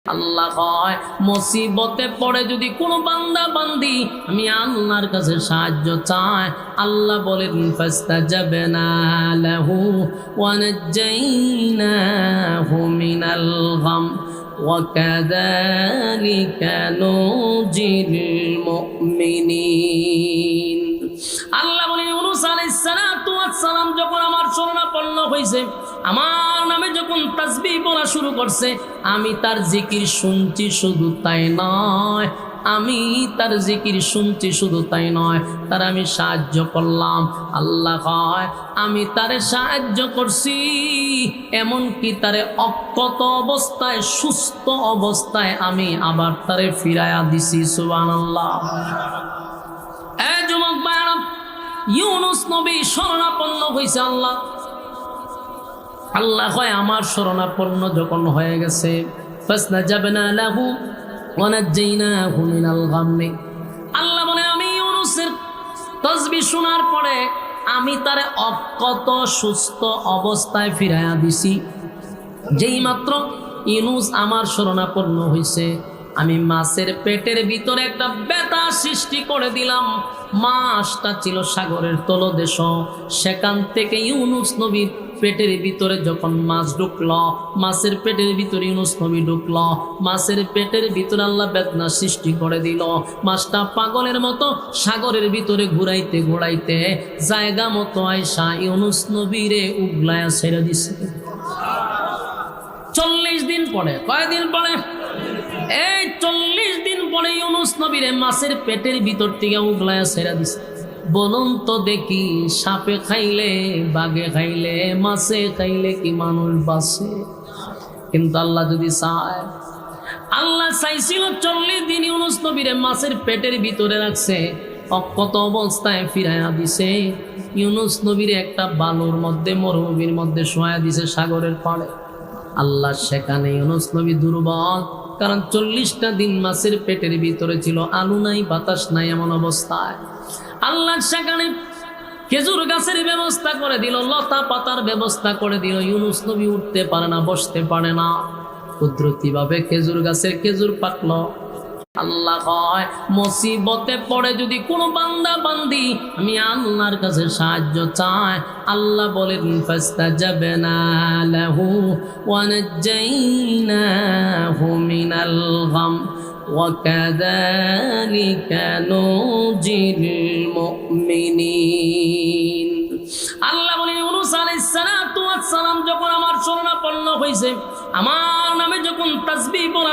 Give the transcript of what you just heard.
আল্লাহ কয় মুসিবতে পড়ে যদি কোনো বান্দা বান্দি আমি আল্লাহর কাছে সাহায্য চায়, আল্লাহ বলেন ফাস্তাজাবনা লাহু ওয়া নাজ্জাইনাহু মিনাল গাম ওয়া কাযালিকা নুজিল মুমিনিন। আল্লাহ বলেন ইউনূস আলাইহিস সালাতু ওয়াস সালাম যখন আমার শরণাপন্ন হয়েছে, আমার নামে যখন তাসবিহ বলা শুরু করছে, আমি তার জিকির শুনছি, শুধু তাই নয়, আমি তার জিকির শুনছি, শুধু তাই নয়, তার আমি সাহায্য করলাম। আল্লাহ কয় আমি তারে সাহায্য করছি, এমনকি তারে অক্ষত অবস্থায়, সুস্থ অবস্থায় আমি আবার তারে ফিরাইয়া দিছি। সুবহানাল্লাহ। এই যুবক ভাইরা, ইউনূস নবী শরণাপন্ন হয়েছে আল্লাহ। আল্লাহ কয় আমার শরণাপন্ন যখন হয়ে গেছে, ফাসতাজাবনা লাহু ওয়া নাজ্জাইনাহু মিনাল গাম্মি। আল্লাহ বলে আমি ইউনূসের তাসবিহ শোনার পরে আমি তারে অক্ষত সুস্থ অবস্থায় ফিরাইয়া দিছি। যেই মাত্র ইউনূস আমার শরণাপন্ন হয়েছে, আমি মাছের পেটের ভিতরে একটা ব্যথা সৃষ্টি করে দিলাম। মাছটা ছিল সাগরের তলদেশ, সেখান থেকে ইউনূস নবীর পেটের ভিতরে যখন মাছ ঢুকলো, মাছের পেটের ভিতরে ইউনূস নবী ঢুকলো, মাছের পেটের ভিতরে আল্লাহ বেদনা সৃষ্টি করে দিল। মাছটা পাগলের মতো সাগরের ভিতরে ঘুরাইতে ঘুরাইতে জায়গা মতো আয়সা ইউনূস নবীরে উগলায়া ছেড়ে দিছে। 40 দিন পরে, কয়দিন পরে? এই 40 দিন পরে ইউনূস নবীরে মাছের পেটের ভিতর থেকে উগলায়া ছেড়ে দিছে। বলুন তো দেখি, সাপে খাইলে, বাঘে খাইলে, মাছে খাইলে কি মানুষ বাঁচে? কিন্তু আল্লাহ যদি চায়, আল্লাহ চাইছিল 40 দিন ইউনূস নবীরে মাছের পেটের ভিতরে রাখছে, অক্ষত অবস্থায় ফিরাইয়া দিছে। ইউনূস নবীরে একটা বালুর মধ্যে, মরুভূমির মধ্যে শোয়া দিছে সাগরের পাড়ে। আল্লাহ সেখানে ইউনূস নবী দুর্বল, কারণ 40টা দিন মাছের পেটের ভিতরে ছিল, আলো নাই, বাতাস নাই, এমন অবস্থায় আল্লাহ সেখানে খেজুর গাছের ব্যবস্থা করে দিল, লতা পাতার ব্যবস্থা করে দিল। ইউনূস নবী উঠতে পারে না, বসতে পারে না, কুদরতি ভাবে খেজুর গাছের খেজুর পাকলো। আল্লাহ কয় মুসিবতে পড়ে যদি কোনো বান্দা বান্দি আমি আল্লাহর কাছে সাহায্য চায়, আল্লাহ বলেন ফাস্তাজাবনা লাহু ওয়া নাজ্জাইনাহু মিনাল গাম ওয়া কাযালিকা নুজিল মুমিনিন। আল্লাহ বলেন ইউনূস আলাইহিস সালাতু ওয়াস সালাম যখন আমার শরণাপন্ন হয়েছে, আমার নামে যখন তাসবিহ বলা